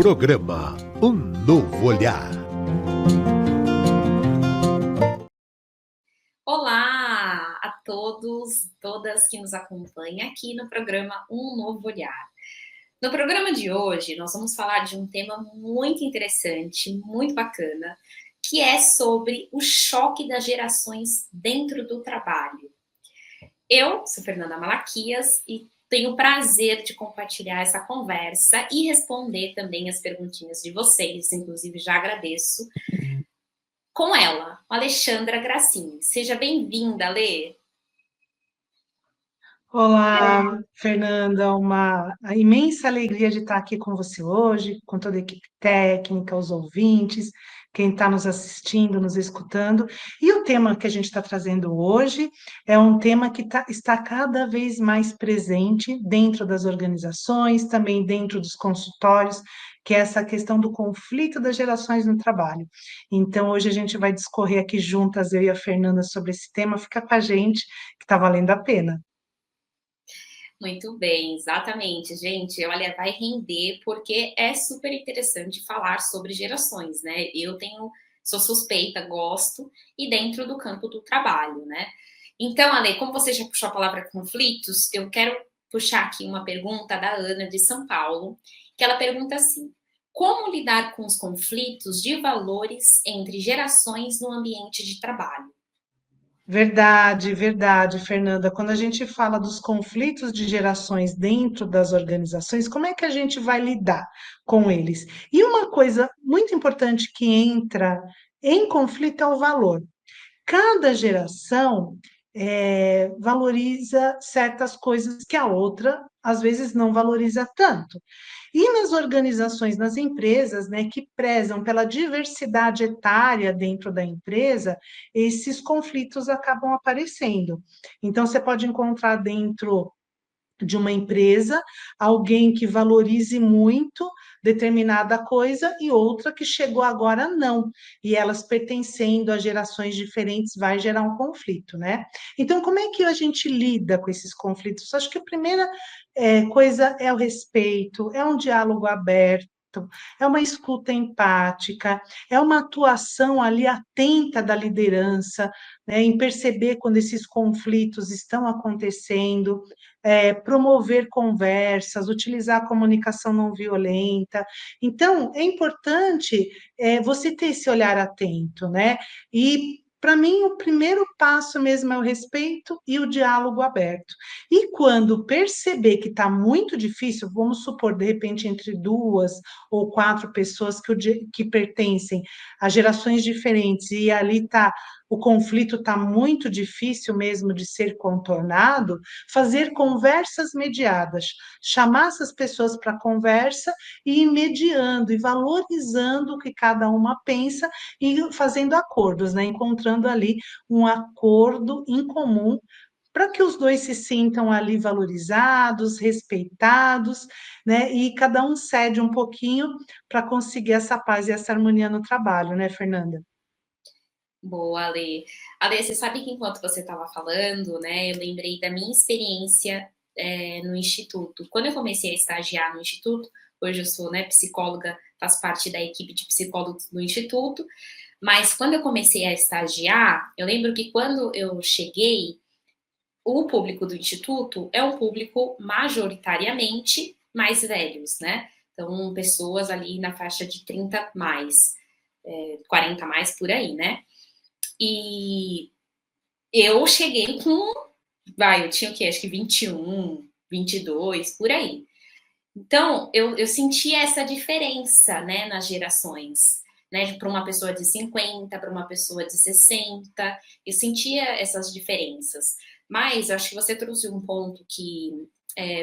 Programa Um Novo Olhar. Olá a todos, todas que nos acompanham aqui no programa Um Novo Olhar. No programa de hoje, nós vamos falar de um tema muito interessante, muito bacana, que é sobre o choque das gerações dentro do trabalho. Eu sou Fernanda Malaquias e tenho o prazer de compartilhar essa conversa e responder também as perguntinhas de vocês, inclusive já agradeço, com ela, Alexandra Gracini. Seja bem-vinda, Alê. Olá, Fernanda, uma imensa alegria de estar aqui com você hoje, com toda a equipe técnica, os ouvintes, quem está nos assistindo, nos escutando. E o tema que a gente está trazendo hoje é um tema que está cada vez mais presente dentro das organizações, também dentro dos consultórios, que é essa questão do conflito das gerações no trabalho. Então, hoje a gente vai discorrer aqui juntas, eu e a Fernanda, sobre esse tema. Fica com a gente, que está valendo a pena. Muito bem, exatamente, gente. Olha, vai render porque é super interessante falar sobre gerações, né? Sou suspeita, gosto e dentro do campo do trabalho, né? Então, Ale, como você já puxou a palavra conflitos, eu quero puxar aqui uma pergunta da Ana de São Paulo, que ela pergunta assim: como lidar com os conflitos de valores entre gerações no ambiente de trabalho? Verdade, verdade, Fernanda. Quando a gente fala dos conflitos de gerações dentro das organizações, como é que a gente vai lidar com eles? E uma coisa muito importante que entra em conflito é o valor. Cada geração valoriza certas coisas que a outra, às vezes, não valoriza tanto. E nas organizações, nas empresas, né, que prezam pela diversidade etária dentro da empresa, esses conflitos acabam aparecendo. Então, você pode encontrar dentro de uma empresa, alguém que valorize muito determinada coisa e outra que chegou agora não. E elas pertencendo a gerações diferentes vai gerar um conflito, né? Então, como é que a gente lida com esses conflitos? Acho que a primeira coisa é o respeito, é um diálogo aberto. É uma escuta empática, é uma atuação ali atenta da liderança, né, em perceber quando esses conflitos estão acontecendo, promover conversas, utilizar a comunicação não violenta. Então, é importante você ter esse olhar atento, né? E, para mim, o primeiro passo mesmo é o respeito e o diálogo aberto. E quando perceber que está muito difícil, vamos supor, de repente, entre 2 ou 4 pessoas que pertencem a gerações diferentes, e ali o conflito está muito difícil mesmo de ser contornado, fazer conversas mediadas, chamar essas pessoas para conversa e ir mediando e valorizando o que cada uma pensa e fazendo acordos, né? Encontrando ali um acordo em comum para que os dois se sintam ali valorizados, respeitados, né? E cada um cede um pouquinho para conseguir essa paz e essa harmonia no trabalho, né, Fernanda? Boa, Ale. Ale, você sabe que enquanto você estava falando, né, eu lembrei da minha experiência no Instituto. Quando eu comecei a estagiar no Instituto, hoje eu sou, né, psicóloga, faço parte da equipe de psicólogos do Instituto, mas quando eu comecei a estagiar, eu lembro que quando eu cheguei, o público do Instituto é um público majoritariamente mais velhos, né? Então, pessoas ali na faixa de 30 mais, 40 mais por aí, né? E eu cheguei eu tinha o quê? Acho que 21, 22, por aí. Então, eu senti essa diferença, né, nas gerações, né, para uma pessoa de 50, para uma pessoa de 60, eu sentia essas diferenças. Mas eu acho que você trouxe um ponto que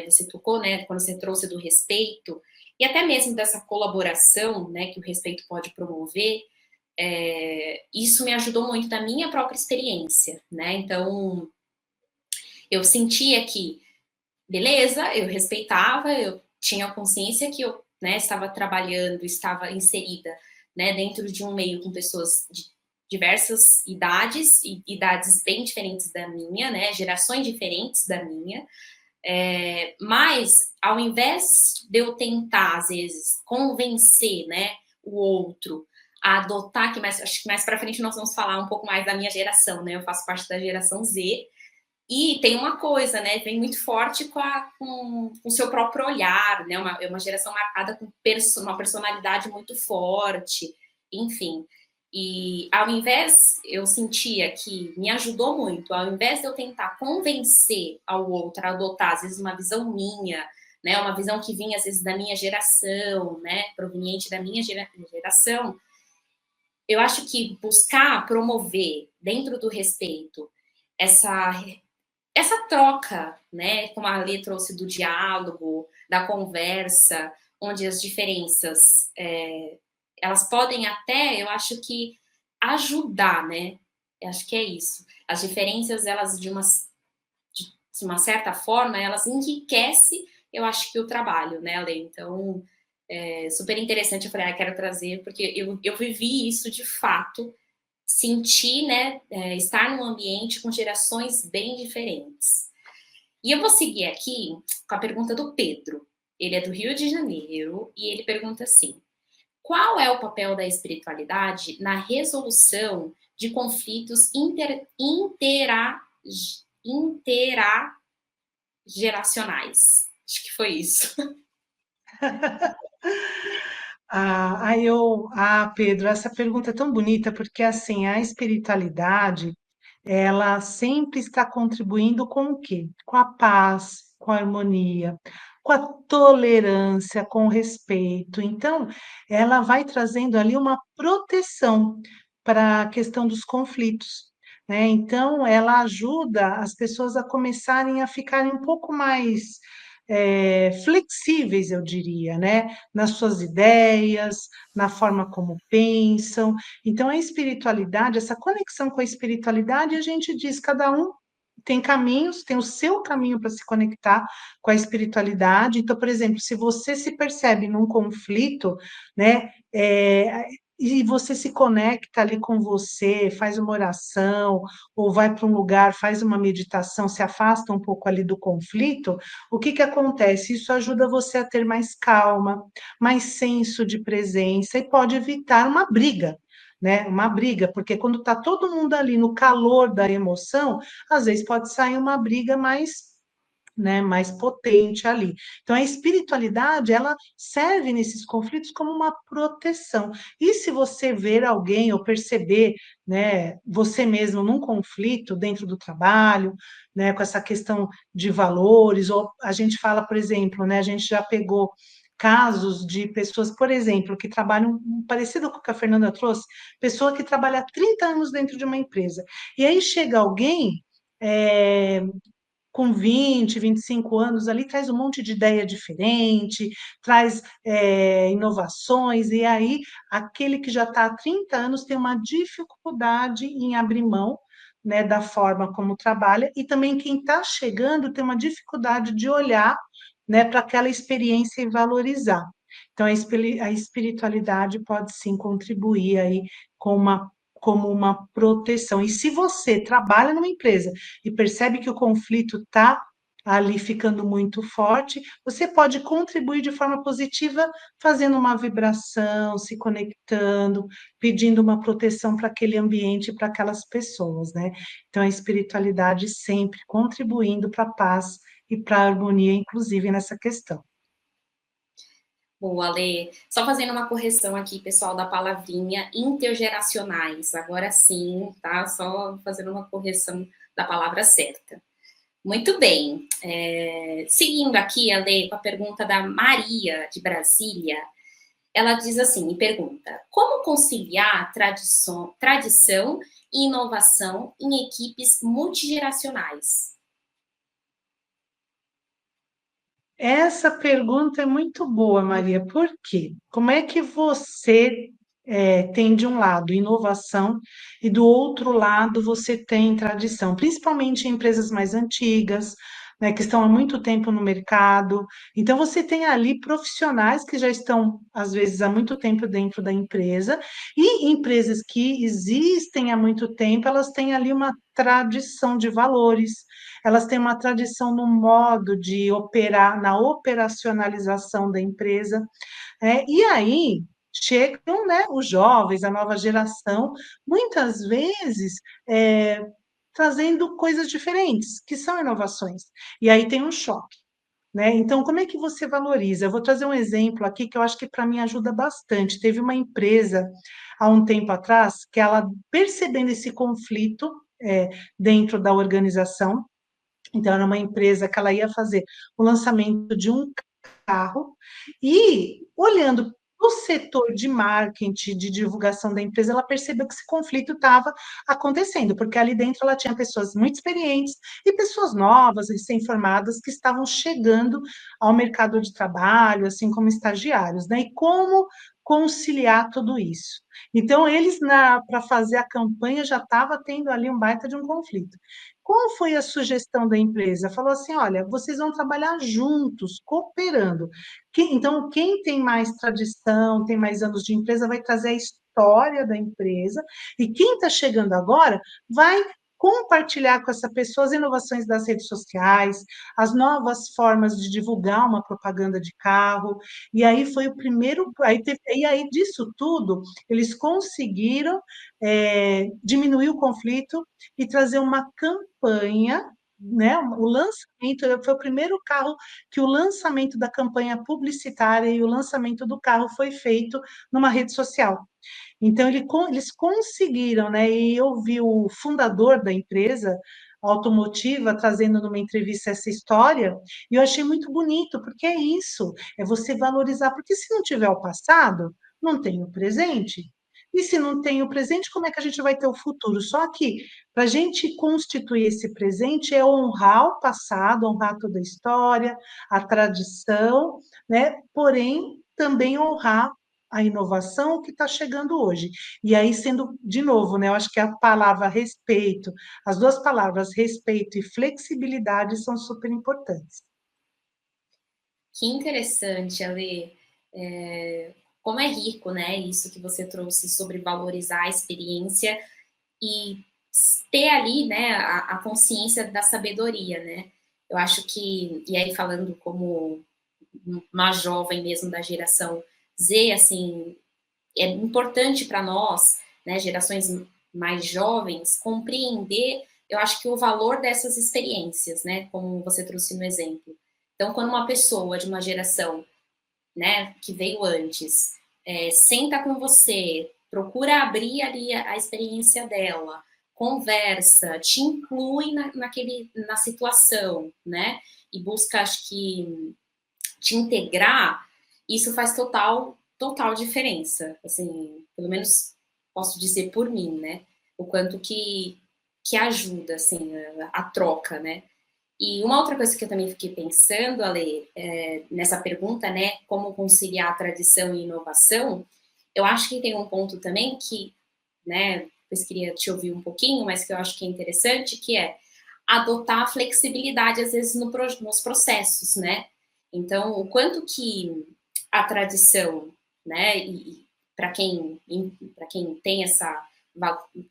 você tocou, né, quando você trouxe do respeito, e até mesmo dessa colaboração, né, que o respeito pode promover, isso me ajudou muito na minha própria experiência, né? Então, eu sentia que, beleza, eu respeitava, eu tinha consciência que eu, né, estava trabalhando, estava inserida, né, dentro de um meio com pessoas de diversas idades, e idades bem diferentes da minha, né, gerações diferentes da minha, Mas, ao invés de eu tentar, às vezes, convencer, né, o outro a adotar, acho que mais para frente nós vamos falar um pouco mais da minha geração, né? Eu faço parte da geração Z, e tem uma coisa, né? Vem muito forte com o seu próprio olhar, né? É uma geração marcada com uma personalidade muito forte, enfim. E ao invés, eu sentia que me ajudou muito, ao invés de eu tentar convencer ao outro a adotar, às vezes, uma visão minha, né? Uma visão que vinha, às vezes, da minha geração, né? Proveniente da minha geração, eu acho que buscar promover, dentro do respeito, essa troca, né, como a Lê trouxe, do diálogo, da conversa, onde as diferenças, elas podem até, eu acho que, ajudar, né? Eu acho que é isso. As diferenças, elas, de uma certa forma, elas enriquecem, eu acho que o trabalho, né, Lê? Então, super interessante. Eu falei, quero trazer, porque eu vivi isso de fato, sentir, né, estar num ambiente com gerações bem diferentes. E eu vou seguir aqui com a pergunta do Pedro. Ele é do Rio de Janeiro e ele pergunta assim: qual é o papel da espiritualidade na resolução de conflitos interageracionais? Acho que foi isso. Pedro, essa pergunta é tão bonita porque assim, a espiritualidade, ela sempre está contribuindo com o quê? Com a paz, com a harmonia, com a tolerância, com o respeito. Então, ela vai trazendo ali uma proteção para a questão dos conflitos, né? Então, ela ajuda as pessoas a começarem a ficarem um pouco mais flexíveis, eu diria, né? Nas suas ideias, na forma como pensam. Então, a espiritualidade, essa conexão com a espiritualidade, a gente diz, cada um tem caminhos, tem o seu caminho para se conectar com a espiritualidade. Então, por exemplo, se você se percebe num conflito, né, e você se conecta ali com você, faz uma oração, ou vai para um lugar, faz uma meditação, se afasta um pouco ali do conflito, o que que acontece? Isso ajuda você a ter mais calma, mais senso de presença e pode evitar uma briga, né? Uma briga, porque quando está todo mundo ali no calor da emoção, às vezes pode sair uma briga mais, né, mais potente ali. Então, a espiritualidade, ela serve nesses conflitos como uma proteção. E se você ver alguém ou perceber, né, você mesmo num conflito dentro do trabalho, né, com essa questão de valores, ou a gente fala, por exemplo, né, a gente já pegou casos de pessoas, por exemplo, que trabalham parecido com o que a Fernanda trouxe, pessoa que trabalha há 30 anos dentro de uma empresa. E aí chega alguém é, com 20, 25 anos ali, traz um monte de ideia diferente, traz inovações, e aí aquele que já está há 30 anos tem uma dificuldade em abrir mão, né, da forma como trabalha, e também quem está chegando tem uma dificuldade de olhar, né, para aquela experiência e valorizar. Então, a espiritualidade pode sim contribuir aí com como uma proteção. E se você trabalha numa empresa e percebe que o conflito está ali ficando muito forte, você pode contribuir de forma positiva, fazendo uma vibração, se conectando, pedindo uma proteção para aquele ambiente, para aquelas pessoas, né? Então, a espiritualidade sempre contribuindo para a paz e para a harmonia, inclusive nessa questão. Boa, Lê. Só fazendo uma correção aqui, pessoal, da palavrinha intergeracionais. Agora sim, tá? Só fazendo uma correção da palavra certa. Muito bem. Seguindo aqui, Lê, com a pergunta da Maria, de Brasília, ela diz assim, e pergunta: como conciliar tradição e inovação em equipes multigeracionais? Essa pergunta é muito boa, Maria. Por quê? Como é que você tem de um lado inovação e do outro lado você tem tradição, principalmente em empresas mais antigas, né, que estão há muito tempo no mercado. Então, você tem ali profissionais que já estão, às vezes, há muito tempo dentro da empresa, e empresas que existem há muito tempo, elas têm ali uma tradição de valores, elas têm uma tradição no modo de operar, na operacionalização da empresa. E aí chegam, né, os jovens, a nova geração, muitas vezes trazendo coisas diferentes, que são inovações. E aí tem um choque, né? Então, como é que você valoriza? Eu vou trazer um exemplo aqui que eu acho que para mim ajuda bastante. Teve uma empresa há um tempo atrás que ela, percebendo esse conflito dentro da organização, então era uma empresa que ela ia fazer o lançamento de um carro e olhando o setor de marketing, de divulgação da empresa, ela percebeu que esse conflito estava acontecendo, porque ali dentro ela tinha pessoas muito experientes e pessoas novas, recém-formadas, que estavam chegando ao mercado de trabalho, assim como estagiários, né? E como conciliar tudo isso? Então, eles, para fazer a campanha, já estava tendo ali um baita de um conflito. Qual foi a sugestão da empresa? Falou assim: olha, vocês vão trabalhar juntos, cooperando. Então, quem tem mais tradição, tem mais anos de empresa, vai trazer a história da empresa, e quem está chegando agora vai compartilhar com essa pessoa as inovações das redes sociais, as novas formas de divulgar uma propaganda de carro. E aí foi o primeiro. E aí disso tudo, eles conseguiram diminuir o conflito e trazer uma campanha, né? O lançamento foi o primeiro carro que o lançamento da campanha publicitária e o lançamento do carro foi feito numa rede social. Então, eles conseguiram, né? E eu vi o fundador da empresa automotiva trazendo numa entrevista essa história, e eu achei muito bonito, porque é isso, é você valorizar, porque se não tiver o passado, não tem o presente. E se não tem o presente, como é que a gente vai ter o futuro? Só que para a gente constituir esse presente é honrar o passado, honrar toda a história, a tradição, né? Porém, também honrar a inovação que está chegando hoje. E aí, sendo, de novo, né, eu acho que a palavra respeito, as duas palavras respeito e flexibilidade são super importantes. Que interessante, Ale. Como é rico, né? Isso que você trouxe sobre valorizar a experiência e ter ali, né, a consciência da sabedoria, né? Eu acho que, e aí falando como uma jovem mesmo da geração Z, assim, é importante para nós, né, gerações mais jovens, compreender, eu acho que o valor dessas experiências, né, como você trouxe no exemplo. Então, quando uma pessoa de uma geração, né, que veio antes, senta com você, procura abrir ali a experiência dela, conversa, te inclui na situação, né, e busca, acho que, te integrar, isso faz total diferença. Assim, pelo menos posso dizer por mim, né? O quanto que ajuda, assim, a troca, né? E uma outra coisa que eu também fiquei pensando, Ale, nessa pergunta, né? Como conciliar tradição e inovação? Eu acho que tem um ponto também que, né? Depois queria te ouvir um pouquinho, mas que eu acho que é interessante, que é adotar a flexibilidade, às vezes, nos processos, né? Então, o quanto que a tradição, né, e para quem tem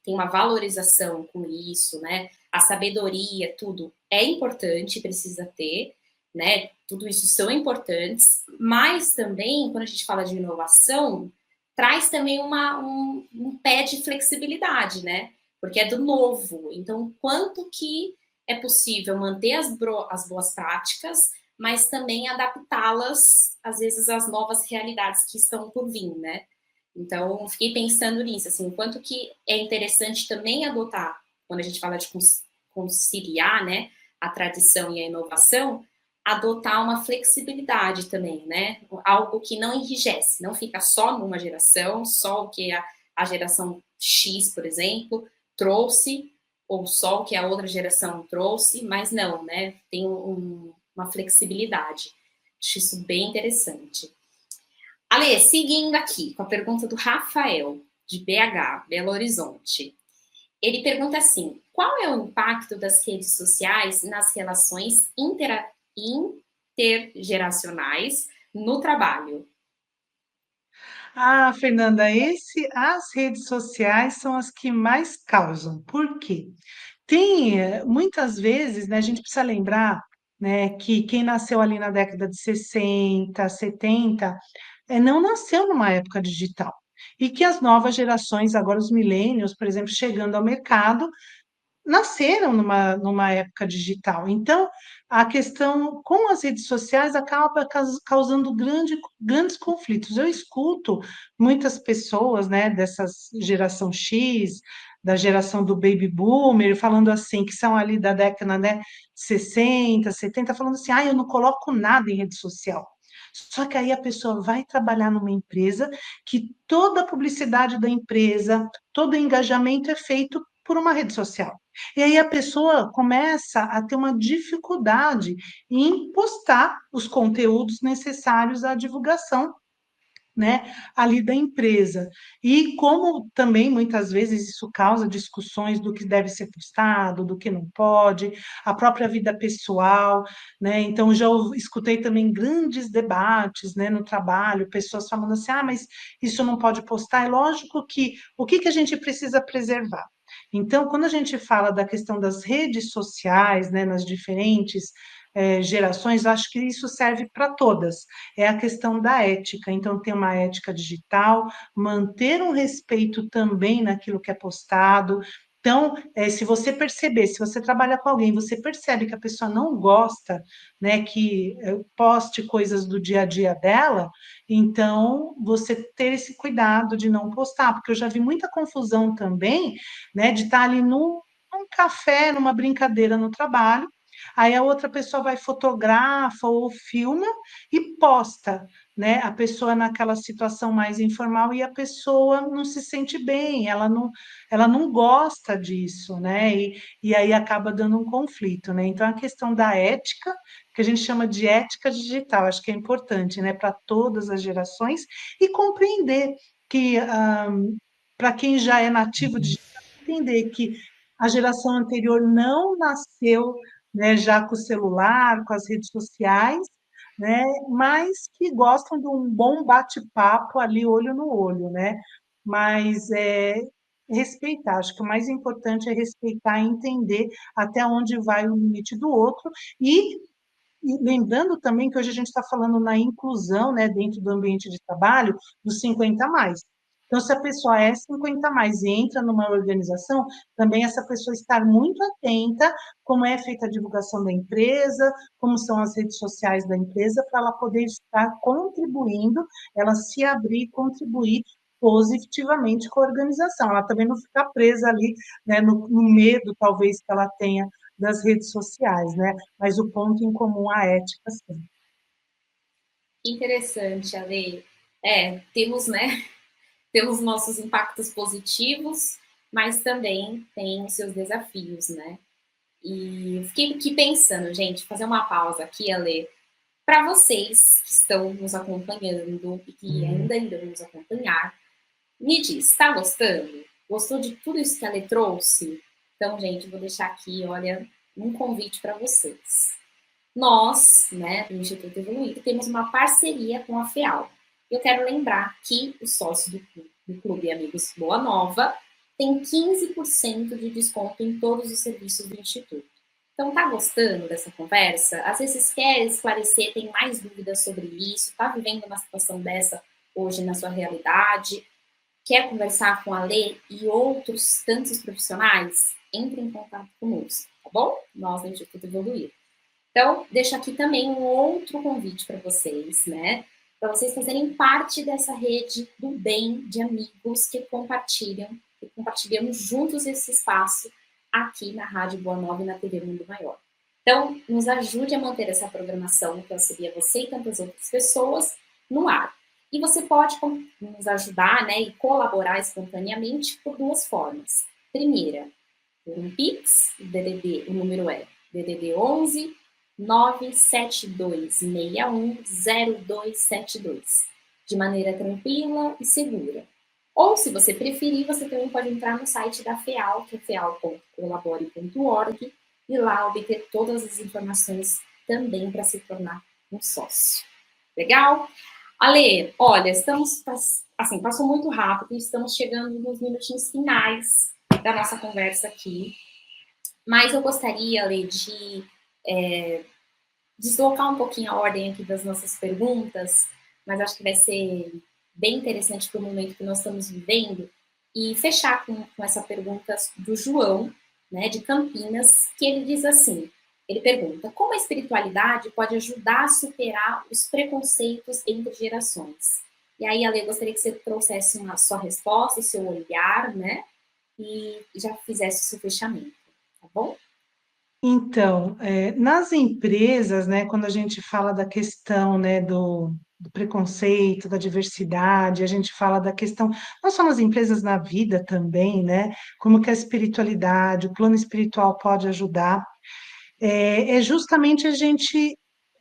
tem uma valorização com isso, né, a sabedoria, tudo é importante, precisa ter, né, tudo isso são importantes, mas também, quando a gente fala de inovação, traz também um pé de flexibilidade, né, porque é do novo, então, quanto que é possível manter as boas práticas, mas também adaptá-las, às vezes, às novas realidades que estão por vir, né? Então, fiquei pensando nisso, assim, quanto que é interessante também adotar, quando a gente fala de conciliar, né, a tradição e a inovação, adotar uma flexibilidade também, né? Algo que não enrijece, não fica só numa geração, só o que a geração X, por exemplo, trouxe, ou só o que a outra geração trouxe, mas não, né? Tem uma flexibilidade. Acho isso bem interessante. Ale, seguindo aqui com a pergunta do Rafael, de BH, Belo Horizonte. Ele pergunta assim: qual é o impacto das redes sociais nas relações intergeracionais no trabalho? Ah, Fernanda, as redes sociais são as que mais causam. Por quê? Muitas vezes, né, a gente precisa lembrar, né, que quem nasceu ali na década de 60, 70, não nasceu numa época digital. E que as novas gerações, agora os millennials, por exemplo, chegando ao mercado, nasceram numa época digital. Então, a questão com as redes sociais acaba causando grandes conflitos. Eu escuto muitas pessoas, né, dessas geração X, da geração do baby boomer, falando assim, que são ali da década, né, 60, 70, falando assim, eu não coloco nada em rede social. Só que aí a pessoa vai trabalhar numa empresa que toda a publicidade da empresa, todo o engajamento é feito por uma rede social. E aí a pessoa começa a ter uma dificuldade em postar os conteúdos necessários à divulgação, né, ali da empresa. E como também muitas vezes isso causa discussões do que deve ser postado, do que não pode, a própria vida pessoal, né? Então já escutei também grandes debates, né, no trabalho, pessoas falando assim: "Ah, mas isso não pode postar". É lógico que o que que a gente precisa preservar? Então, quando a gente fala da questão das redes sociais, né, nas diferentes gerações, acho que isso serve para todas. É a questão da ética. Então, ter uma ética digital, manter um respeito também naquilo que é postado. Então, se você perceber, se você trabalha com alguém, você percebe que a pessoa não gosta, né, que poste coisas do dia a dia dela, então você ter esse cuidado de não postar, porque eu já vi muita confusão também, né, de estar ali num café, numa brincadeira no trabalho, aí a outra pessoa vai fotografa ou filma e posta, né, a pessoa naquela situação mais informal e a pessoa não se sente bem, ela não gosta disso, né, e aí acaba dando um conflito, né. Então a questão da ética, que a gente chama de ética digital, acho que é importante, né, para todas as gerações, e compreender que, para quem já é nativo digital, entender que a geração anterior não nasceu, né, já com o celular, com as redes sociais, né, mas que gostam de um bom bate-papo ali, olho no olho, né? Mas respeitar, acho que o mais importante é respeitar e entender até onde vai o limite do outro, e e lembrando também que hoje a gente está falando na inclusão, né, dentro do ambiente de trabalho, dos 50 a mais. Então, se a pessoa é 50 a mais e entra numa organização, também essa pessoa estar muito atenta como é feita a divulgação da empresa, como são as redes sociais da empresa, para ela poder estar contribuindo, ela se abrir e contribuir positivamente com a organização. Ela também não ficar presa ali, né, no medo, talvez, que ela tenha das redes sociais, né? Mas o ponto em comum, a ética, sim. Interessante, Ale. Temos, né, temos nossos impactos positivos, mas também tem os seus desafios, né? E fiquei aqui pensando, gente, fazer uma pausa aqui, Ale, para vocês que estão nos acompanhando e que ainda irão nos acompanhar, me diz, está gostando? Gostou de tudo isso que a Ale trouxe? Então, gente, vou deixar aqui, olha, um convite para vocês. Nós, né, do Instituto Evoluído, temos uma parceria com a FEAL. Eu quero lembrar que o sócio do Clube Amigos Boa Nova tem 15% de desconto em todos os serviços do Instituto. Então, tá gostando dessa conversa? Às vezes quer esclarecer, tem mais dúvidas sobre isso, tá vivendo uma situação dessa hoje na sua realidade, quer conversar com a Lê e outros tantos profissionais? Entre em contato conosco, tá bom? Nós do Instituto Evoluir. Então, deixo aqui também um outro convite para vocês, né? Para vocês fazerem parte dessa rede do bem de amigos que compartilhamos juntos esse espaço aqui na Rádio Boa Nova e na TV Mundo Maior. Então, nos ajude a manter essa programação que auxilia você e tantas outras pessoas no ar. E você pode nos ajudar, né, e colaborar espontaneamente por duas formas. Primeira, por um Pix, o número é DDD 11 972610272, de maneira tranquila e segura. Ou, se você preferir, você também pode entrar no site da FEAL, que é feal.colabore.org, e lá obter todas as informações também para se tornar um sócio. Legal? Ale, olha, assim, passou muito rápido e estamos chegando nos minutinhos finais da nossa conversa aqui. Mas eu gostaria, Ale, de deslocar um pouquinho a ordem aqui das nossas perguntas, mas acho que vai ser bem interessante para o momento que nós estamos vivendo, e fechar com essa pergunta do João, né, de Campinas, que ele diz assim, ele pergunta, como a espiritualidade pode ajudar a superar os preconceitos entre gerações? E aí, Ale, eu gostaria que você trouxesse a sua resposta, o seu olhar, né, e já fizesse o seu fechamento, tá bom? Então, nas empresas, né, quando a gente fala da questão, né, do preconceito, da diversidade, a gente fala da questão, não só nas empresas, na vida também, né, como que a espiritualidade, o plano espiritual pode ajudar, é justamente a gente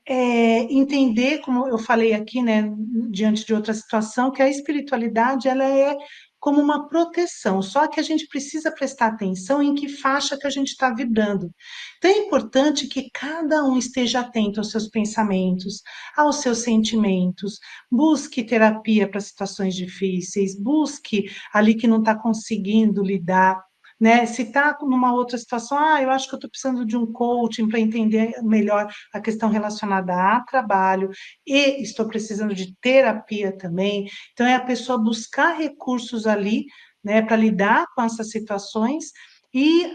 entender, como eu falei aqui, né, diante de outra situação, que a espiritualidade ela é como uma proteção, só que a gente precisa prestar atenção em que faixa que a gente está vibrando. Então é importante que cada um esteja atento aos seus pensamentos, aos seus sentimentos, busque terapia para situações difíceis, busque ali que não está conseguindo lidar, né? Se está numa outra situação, eu acho que eu estou precisando de um coaching para entender melhor a questão relacionada a trabalho e estou precisando de terapia também. Então, é a pessoa buscar recursos ali, né, para lidar com essas situações e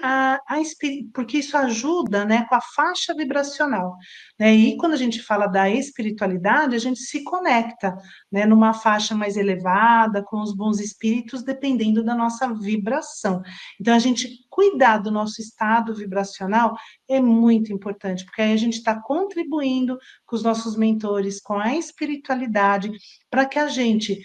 porque isso ajuda, né, com a faixa vibracional, né? E quando a gente fala da espiritualidade, a gente se conecta, né, numa faixa mais elevada, com os bons espíritos, dependendo da nossa vibração. Então, a gente cuidar do nosso estado vibracional é muito importante, porque aí a gente está contribuindo com os nossos mentores, com a espiritualidade, para que a gente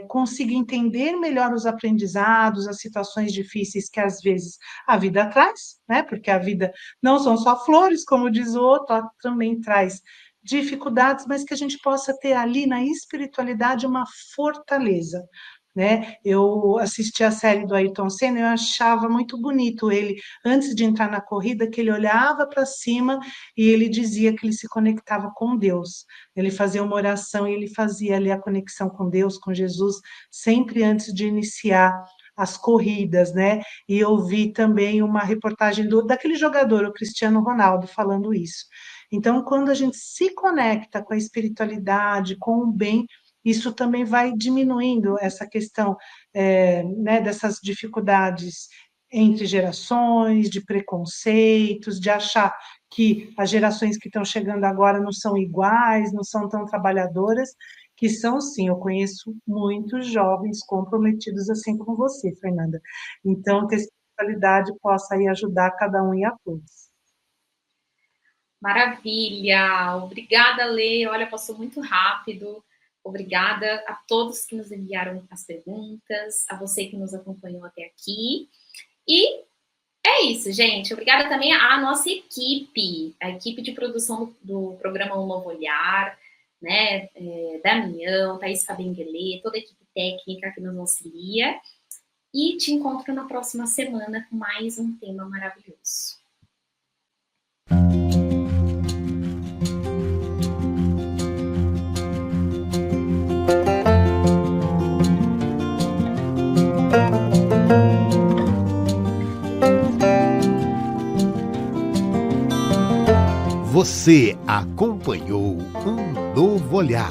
consiga entender melhor os aprendizados, as situações difíceis que às vezes a vida traz, né? Porque a vida não são só flores, como diz o outro, ela também traz dificuldades, mas que a gente possa ter ali na espiritualidade uma fortaleza, né? Eu assisti a série do Ayrton Senna e eu achava muito bonito ele, antes de entrar na corrida, que ele olhava para cima e ele dizia que ele se conectava com Deus. Ele fazia uma oração e ele fazia ali a conexão com Deus, com Jesus, sempre antes de iniciar as corridas, né? E eu vi também uma reportagem daquele jogador, o Cristiano Ronaldo, falando isso. Então, quando a gente se conecta com a espiritualidade, com o bem, isso também vai diminuindo essa questão, né, dessas dificuldades entre gerações, de preconceitos, de achar que as gerações que estão chegando agora não são iguais, não são tão trabalhadoras, que são sim, eu conheço muitos jovens comprometidos assim como você, Fernanda. Então, que a espiritualidade possa aí ajudar cada um e a todos. Maravilha! Obrigada, Lê. Olha, passou muito rápido. Obrigada a todos que nos enviaram as perguntas, a você que nos acompanhou até aqui. E é isso, gente. Obrigada também à nossa equipe, a equipe de produção do programa Um Novo Olhar, né? Damião, Thaís Fabenguelê, toda a equipe técnica que nos auxilia. E te encontro na próxima semana com mais um tema maravilhoso. Você acompanhou Um Novo Olhar.